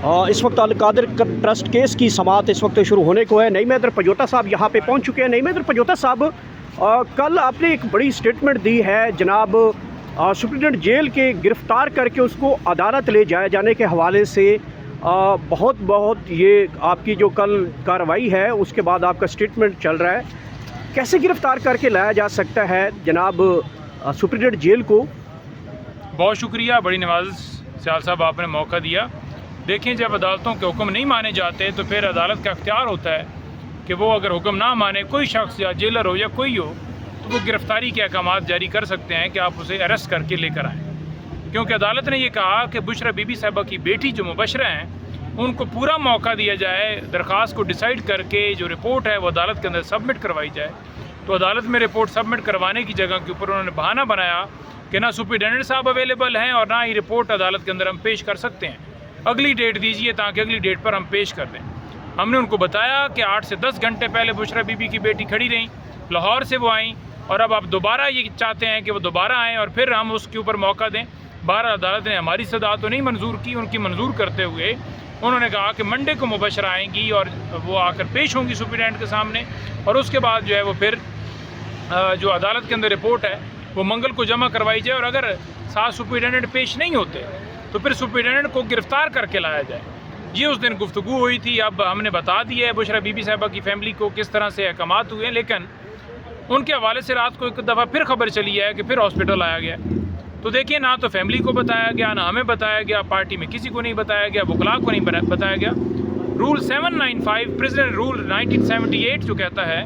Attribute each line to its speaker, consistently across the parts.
Speaker 1: इस वक्त Al-Qadir trust case की समाअत इस वक्त शुरू होने को है। नईम हैदर पजोटा साहब यहाँ पे पहुँच चुके हैं। नईम हैदर पजोटा साहब, कल आपने एक बड़ी स्टेटमेंट दी है जनाब सुप्रीडेंट जेल के गिरफ़्तार करके उसको अदालत ले जाए जाने के हवाले से। बहुत ये आपकी जो कल कार्रवाई है उसके बाद आपका स्टेटमेंट चल रहा है, कैसे गिरफ़्तार करके लाया जा सकता है जनाब सुप्रीडेंट जेल को?
Speaker 2: बहुत शुक्रिया, बड़ी नवाज सियाल साहब आपने मौका दिया। देखें, जब अदालतों के हुक्म नहीं माने जाते तो फिर अदालत का अख्तियार होता है कि वो अगर हुक्म ना माने, कोई शख्स या जेलर हो या कोई हो, तो वो गिरफ़्तारी के अहकाम जारी कर सकते हैं कि आप उसे अरेस्ट करके लेकर आएँ। क्योंकि अदालत ने ये कहा कि बुशरा बीबी साहिबा की बेटी जो मुबशरा हैं उनको पूरा मौका दिया जाए, दरख्वास्त को डिसाइड करके जो रिपोर्ट है वो अदालत के अंदर सबमिट करवाई जाए। तो अदालत में रिपोर्ट सबमिट करवाने की जगह के ऊपर उन्होंने बहाना बनाया कि ना सुप्रीडेंट साहब अवेलेबल हैं और ना ही रिपोर्ट अदालत के अंदर हम पेश कर सकते हैं, अगली डेट दीजिए ताकि अगली डेट पर हम पेश कर दें। हमने उनको बताया कि 8 से 10 घंटे पहले बुशरा बीबी की बेटी खड़ी रहीं, लाहौर से वो आईं, और अब आप दोबारा ये चाहते हैं कि वो दोबारा आएँ और फिर हम उसके ऊपर मौका दें। बाहर अदालत ने हमारी सदा तो नहीं मंजूर की, उनकी मंजूर करते हुए उन्होंने कहा कि मंडे को मुबशरा आएंगी और वो आकर पेश होंगी सुप्रीडेंट के सामने, और उसके बाद जो है वो फिर जो अदालत के अंदर रिपोर्ट है वो मंगल को जमा करवाई जाए, और अगर साथ सुप्रीडेंट पेश नहीं होते तो फिर सुप्रीडेंट को गिरफ़्तार करके लाया जाए। ये उस दिन गुफ्तगू हुई थी। अब हमने बता दिया है बुशरा बीबी साहिबा की फैमिली को किस तरह से अहकामात हुए, लेकिन उनके हवाले से रात को एक दफ़ा फिर खबर चली है कि फिर हॉस्पिटल आया गया। तो देखिए, ना तो फैमिली को बताया गया, ना हमें बताया गया, पार्टी में किसी को नहीं बताया गया, वकला को नहीं बताया गया। रूल 795 प्रिजनर रूल 1978 जो कहता है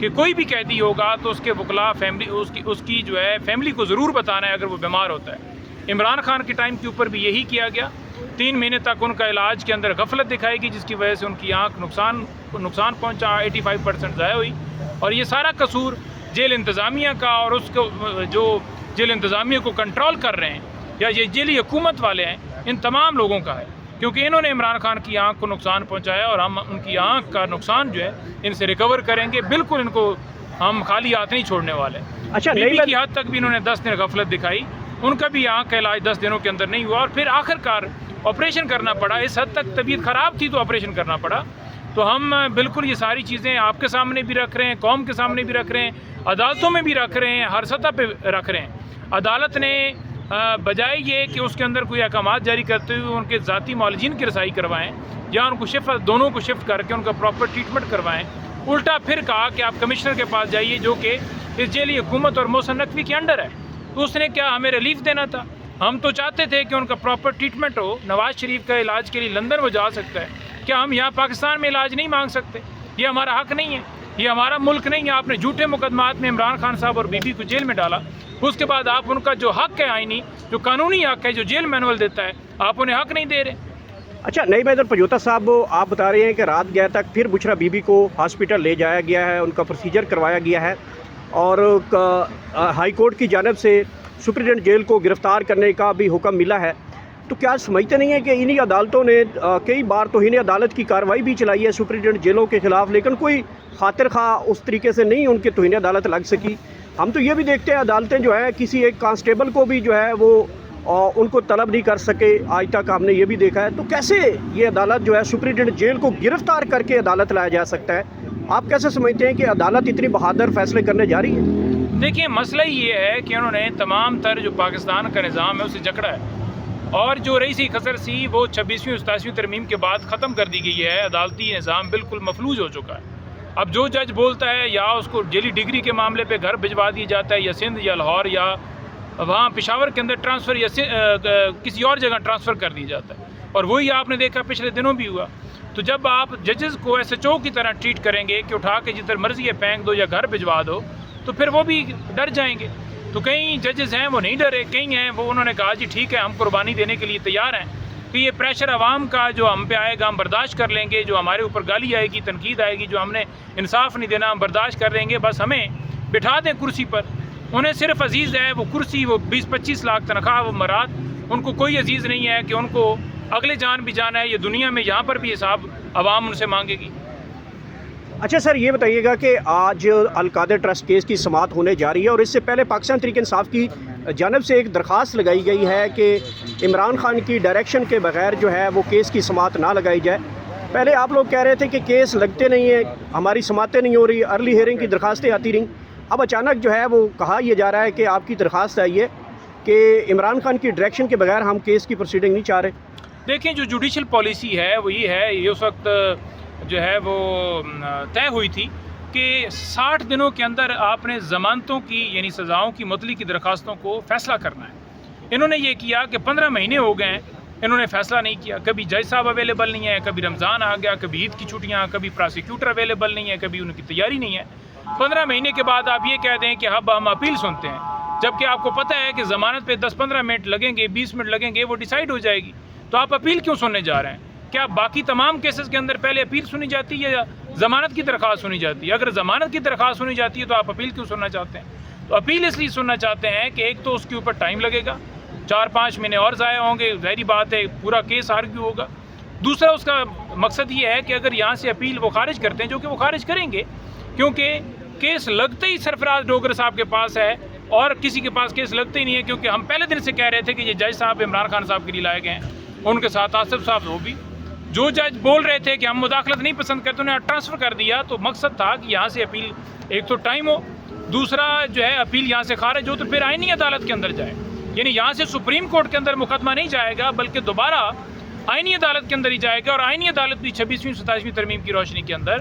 Speaker 2: कि कोई भी कैदी होगा तो उसके वकला फैमिली उसकी जो है फैमिली को ज़रूर बताना है अगर वो बीमार होता है। इमरान खान के टाइम के ऊपर भी यही किया गया। 3 महीने तक उनका इलाज के अंदर गफलत दिखाएगी, जिसकी वजह से उनकी आँख नुकसान पहुँचा, 85% ज़ाया हुई, और ये सारा कसूर जेल इंतज़ामिया का और उसको जो जेल इंतज़ामिया को कंट्रोल कर रहे हैं या ये जेली हुकूमत वाले हैं, इन तमाम लोगों का है, क्योंकि इन्होंने इमरान खान की आंख को नुकसान पहुंचाया और हम उनकी आंख का नुकसान जो है इनसे रिकवर करेंगे। बिल्कुल इनको हम खाली हाथ नहीं छोड़ने वाले।
Speaker 1: अच्छा,
Speaker 2: बीबी की हद तक भी इन्होंने 10 दिन गफलत दिखाई, उनका भी आंख का इलाज 10 दिनों के अंदर नहीं हुआ और फिर आखिरकार ऑपरेशन करना पड़ा। इस हद तक तबीयत ख़राब थी तो ऑपरेशन करना पड़ा। तो हम बिल्कुल ये सारी चीज़ें आपके सामने भी रख रहे हैं, कौम के सामने भी रख रहे हैं, अदालतों में भी रख रहे हैं, हर सतह पे रख रहे हैं। अदालत ने बजाय ये कि उसके अंदर कोई अहकाम जारी करते हुए उनके ज़ाती मौलजीन की रसाई करवाएं या उनको दोनों को शिफ्ट करके उनका प्रॉपर ट्रीटमेंट करवाएं, उल्टा फिर कहा कि आप कमिश्नर के पास जाइए जो कि इस जेली हुकूमत और मोहसिन नकवी के अंडर है। तो उसने क्या हमें रिलीफ देना था? हम तो चाहते थे कि उनका प्रॉपर ट्रीटमेंट हो। नवाज शरीफ का इलाज के लिए लंदन वो जा सकता है, क्या हम यहाँ पाकिस्तान में इलाज नहीं मांग सकते? ये हमारा हक नहीं है, ये हमारा मुल्क नहीं है। आपने झूठे मुकदमात में इमरान खान साहब और बीबी को जेल में डाला, उसके बाद आप उनका जो हक है आईनी, जो कानूनी हक है, जो जेल मैनुअल देता है, आप उन्हें हक नहीं दे रहे।
Speaker 1: अच्छा, नईम हैदर पजोटा साहब, आप बता रहे हैं कि रात गया तक फिर बुशरा बीबी को हॉस्पिटल ले जाया गया है, उनका प्रोसीजर करवाया गया है और हाई कोर्ट की जानिब से सुप्रीडेंट जेल को गिरफ़्तार करने का भी हुक्म मिला है। तो क्या समझते नहीं है कि इन्हीं अदालतों ने कई बार तो इन्हें अदालत की कार्रवाई भी चलाई है सुप्रीडेंट जेलों के ख़िलाफ़, लेकिन कोई खातिर खा उस तरीके से नहीं उनके तौहीन अदालत लग सकी। हम तो ये भी देखते हैं अदालतें जो है किसी एक कांस्टेबल को भी जो है वो उनको तलब नहीं कर सके, आज तक हमने ये भी देखा है। तो कैसे ये अदालत जो है सुप्रीडेंट जेल को गिरफ़्तार करके अदालत लाया जा सकता है? आप कैसे समझते हैं कि अदालत इतनी बहादुर फैसले करने जा रही है?
Speaker 2: देखिए, मसला ये है कि उन्होंने तमाम तर जो पाकिस्तान का निज़ाम है उसे जकड़ा है, और जो रईसी खसर सी वो 26वीं और 27वीं तरमीम के बाद ख़त्म कर दी गई है। अदालती निज़ाम बिल्कुल मफलूज हो चुका है। अब जो जज बोलता है या उसको जेली डिग्री के मामले पे घर भिजवा दिया जाता है, या सिंध या लाहौर या वहाँ पेशावर के अंदर ट्रांसफ़र या किसी और जगह ट्रांसफ़र कर दिया जाता है, और वही आपने देखा पिछले दिनों भी हुआ। तो जब आप जजेस को SHO की तरह ट्रीट करेंगे कि उठा के जिधर मर्जी है फेंक दो या घर भिजवा दो, तो फिर वो भी डर जाएंगे। तो कई जजेस हैं वो नहीं डरे, कई हैं वो उन्होंने कहा जी ठीक है, हम कुर्बानी देने के लिए तैयार हैं कि ये प्रेशर आवाम का जो हम पे आएगा हम बर्दाश्त कर लेंगे, जो हमारे ऊपर गाली आएगी, तनकीद आएगी, जो हमने इंसाफ नहीं देना हम बर्दाश्त कर लेंगे, बस हमें बिठा दें कुर्सी पर। उन्हें सिर्फ अजीज़ है वो कुर्सी, वो 20-25 लाख तनख्वाह, वो मराद, उनको कोई अजीज़ नहीं है कि उनको अगले जान भी जाना है, ये दुनिया में यहाँ पर भी हिसाब आवाम उनसे मांगेगी।
Speaker 1: अच्छा सर, ये बताइएगा कि आज अलकादिर ट्रस्ट केस की समाअत होने जा रही है और इससे पहले पाकिस्तान तहरीक इंसाफ की جانب سے ایک درخواست لگائی گئی ہے کہ عمران خان کی ڈائریکشن کے بغیر جو ہے وہ کیس کی سماعت نہ لگائی جائے. پہلے آپ لوگ کہہ رہے تھے کہ کیس لگتے نہیں ہیں, ہماری سماعتیں نہیں ہو رہی, ارلی ہیئرنگ کی درخواستیں آتی رہیں. اب اچانک جو ہے وہ کہا یہ جا رہا ہے کہ آپ کی درخواست آئی ہے کہ عمران خان کی ڈائریکشن کے بغیر ہم کیس کی پروسیڈنگ نہیں چاہ رہے.
Speaker 2: دیکھیں, جو جوڈیشل پالیسی ہے وہ یہ ہے, یہ اس وقت جو ہے وہ طے ہوئی تھی کہ 60 دنوں کے اندر آپ نے ضمانتوں کی یعنی سزاؤں کی معطلی کی درخواستوں کو فیصلہ کرنا ہے. انہوں نے یہ کیا کہ 15 مہینے ہو گئے ہیں, انہوں نے فیصلہ نہیں کیا. کبھی جج صاحب اویلیبل نہیں ہے, کبھی رمضان آ گیا, کبھی عید کی چھٹیاں, کبھی پراسیکیوٹر اویلیبل نہیں ہے, کبھی ان کی تیاری نہیں ہے. 15 مہینے کے بعد آپ یہ کہہ دیں کہ اب ہم اپیل سنتے ہیں, جبکہ آپ کو پتہ ہے کہ ضمانت پہ 10-15 منٹ لگیں گے, 20 منٹ لگیں گے, وہ ڈیسائیڈ ہو جائے گی. تو آپ اپیل کیوں سننے جا رہے ہیں؟ کیا باقی تمام کیسز کے اندر پہلے اپیل سنی جاتی ہے یا ضمانت کی درخواست سنی جاتی ہے؟ اگر ضمانت کی درخواست سنی جاتی ہے تو آپ اپیل کیوں سننا چاہتے ہیں؟ تو اپیل اس لیے سننا چاہتے ہیں کہ ایک تو اس کے اوپر ٹائم لگے گا, 4-5 مہینے اور ضائع ہوں گے, ظاہری بات ہے پورا کیس آرگیو ہوگا. دوسرا اس کا مقصد یہ ہے کہ اگر یہاں سے اپیل وہ خارج کرتے ہیں, جو کہ وہ خارج کریں گے کیونکہ کیس لگتے ہی سرفراز ڈوگر صاحب کے پاس ہے اور کسی کے پاس کیس لگتے ہی نہیں ہے, کیونکہ ہم پہلے دن سے کہہ رہے تھے کہ یہ جج صاحب عمران خان صاحب کے لیے لائے گئے ہیں, ان کے ساتھ آصف صاحب وہ بھی. جو جج بول رہے تھے کہ ہم مداخلت نہیں پسند کرتے, انہیں ٹرانسفر کر دیا. تو مقصد تھا کہ یہاں سے اپیل ایک تو ٹائم ہو, دوسرا جو ہے اپیل یہاں سے خارج ہو تو پھر آئینی عدالت کے اندر جائے. یعنی یہاں سے سپریم کورٹ کے اندر مقدمہ نہیں جائے گا بلکہ دوبارہ آئینی عدالت کے اندر ہی جائے گا. اور آئینی عدالت بھی 26ویں 27ویں ترمیم کی روشنی کے اندر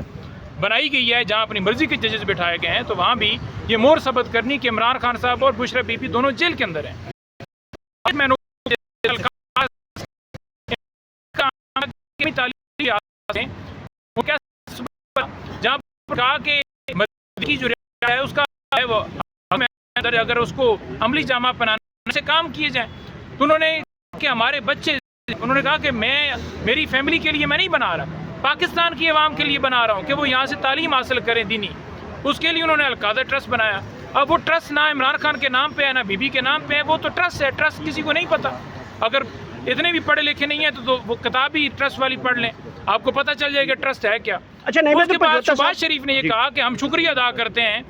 Speaker 2: بنائی گئی ہے, جہاں اپنی مرضی کے ججز بٹھائے گئے ہیں. تو وہاں بھی یہ مور ثبت کرنی کہ عمران خان صاحب اور بشرا بی بی دونوں جیل کے اندر ہیں. جہاں پر کہا کہ کی جو ہے اس کا اگر اس کو عملی جامہ پہنانے سے کام کیے جائیں, تو انہوں نے کہ ہمارے بچے, انہوں نے کہا کہ میری فیملی کے لیے میں نہیں بنا رہا, پاکستان کی عوام کے لیے بنا رہا ہوں کہ وہ یہاں سے تعلیم حاصل کریں دینی. اس کے لیے انہوں نے القادہ ٹرسٹ بنایا. اب وہ ٹرسٹ نہ عمران خان کے نام پہ ہے نہ بی بی کے نام پہ ہے, وہ تو ٹرسٹ ہے. ٹرسٹ کسی کو نہیں پتا. اگر اتنے بھی پڑھے لکھے نہیں ہیں تو وہ کتاب ہی ٹرسٹ والی پڑھ لیں, آپ کو پتہ چل جائے گا ٹرسٹ ہے کیا.
Speaker 1: اچھا,
Speaker 2: اس کے بعد شہباز شریف نے یہ کہا کہ ہم شکریہ ادا کرتے ہیں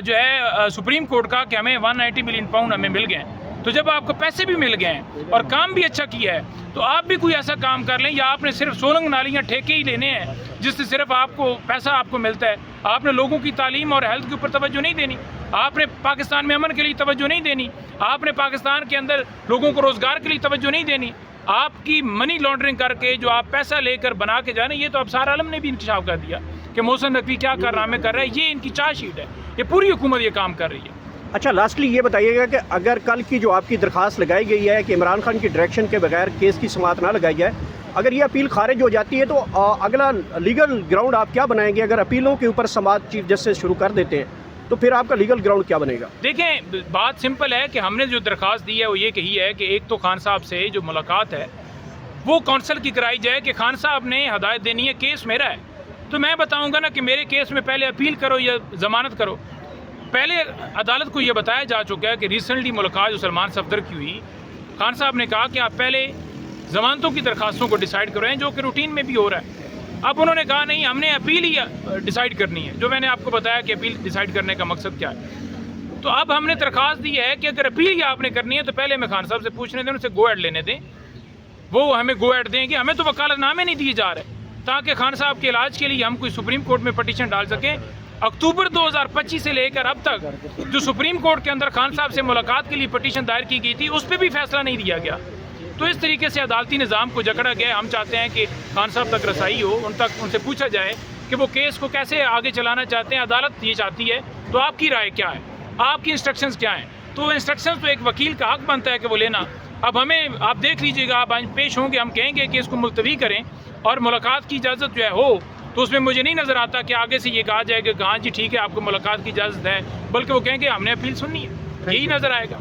Speaker 2: جو ہے سپریم کورٹ کا کہ ہمیں 190 ملین پاؤنڈ ہمیں مل گئے ہیں. تو جب آپ کو پیسے بھی مل گئے ہیں اور کام بھی اچھا کیا ہے تو آپ بھی کوئی ایسا کام کر لیں, یا آپ نے صرف سولنگ نالیاں ٹھیکے ہی لینے ہیں جس سے صرف آپ کو پیسہ آپ کو ملتا ہے. آپ نے لوگوں کی تعلیم اور ہیلتھ کے اوپر توجہ نہیں دینی, آپ نے پاکستان میں امن کے لیے توجہ نہیں دینی, آپ نے پاکستان کے اندر لوگوں کو روزگار کے لیے توجہ نہیں دینی. آپ کی منی لانڈرنگ کر کے جو آپ پیسہ لے کر بنا کے جانے, یہ تو ابصار عالم نے بھی انکشاف کر دیا کہ محسن نقوی کیا کارنامے کر رہا ہے. یہ ان کی چارج شیٹ ہے, یہ پوری حکومت یہ کام کر رہی ہے.
Speaker 1: اچھا, لاسٹلی یہ بتائیے گا کہ اگر کل کی جو آپ کی درخواست لگائی گئی ہے کہ عمران خان کی ڈائریکشن کے بغیر کیس کی سماعت نہ لگائی جائے, اگر یہ اپیل خارج ہو جاتی ہے تو اگلا لیگل گراؤنڈ آپ کیا بنائیں گے؟ اگر اپیلوں کے اوپر سماعت چیف جسٹس شروع کر دیتے ہیں تو پھر آپ کا لیگل گراؤنڈ کیا بنے گا؟
Speaker 2: دیکھیں, بات سمپل ہے کہ ہم نے جو درخواست دی ہے وہ یہ کہی ہے کہ ایک تو خان صاحب سے جو ملاقات ہے وہ کونسل کی کرائی جائے کہ خان صاحب نے ہدایت دینی ہے, کیس میرا ہے تو میں بتاؤں گا نا کہ میرے کیس میں پہلے اپیل کرو یا ضمانت کرو. پہلے عدالت کو یہ بتایا جا چکا ہے کہ ریسنٹلی ملاقات جو سلمان صفدر کی ہوئی, خان صاحب نے کہا کہ آپ پہلے ضمانتوں کی درخواستوں کو ڈیسائیڈ کرو, جو کہ روٹین میں بھی ہو رہا ہے. اب انہوں نے کہا نہیں, ہم نے اپیل ہی ڈیسائیڈ کرنی ہے, جو میں نے آپ کو بتایا کہ اپیل ڈیسائیڈ کرنے کا مقصد کیا ہے. تو اب ہم نے درخواست دی ہے کہ اگر اپیل ہی آپ نے کرنی ہے تو پہلے ہمیں خان صاحب سے پوچھنے دیں, ان سے گو ایڈ لینے دیں, وہ ہمیں گو ایڈ دیں گے. ہمیں تو وکالت نامے نہیں دیے جا رہے تاکہ خان صاحب کے علاج کے لیے ہم کوئی سپریم کورٹ میں پٹیشن ڈال سکیں. اکتوبر 2025 سے لے کر اب تک جو سپریم کورٹ کے اندر خان صاحب سے ملاقات کے لیے پٹیشن دائر کی گئی تھی اس پہ بھی فیصلہ نہیں دیا گیا. تو اس طریقے سے عدالتی نظام کو جکڑا گیا. ہم چاہتے ہیں کہ خان صاحب تک رسائی ہو, ان سے پوچھا جائے کہ وہ کیس کو کیسے آگے چلانا چاہتے ہیں. عدالت یہ چاہتی ہے تو آپ کی رائے کیا ہے, آپ کی انسٹرکشنز کیا ہیں؟ تو انسٹرکشنز تو ایک وکیل کا حق بنتا ہے کہ وہ لینا. اب ہمیں آپ دیکھ لیجئے گا, آپ پیش ہوں گے, ہم کہیں گے کہ اس کو ملتوی کریں اور ملاقات کی اجازت جو ہے ہو, تو اس میں مجھے نہیں نظر آتا کہ آگے سے یہ کہا جائے کہ ہاں جی ٹھیک ہے آپ کو ملاقات کی اجازت ہے, بلکہ وہ کہیں گے ہم نے اپیل سننی ہے. یہی نظر آئے گا.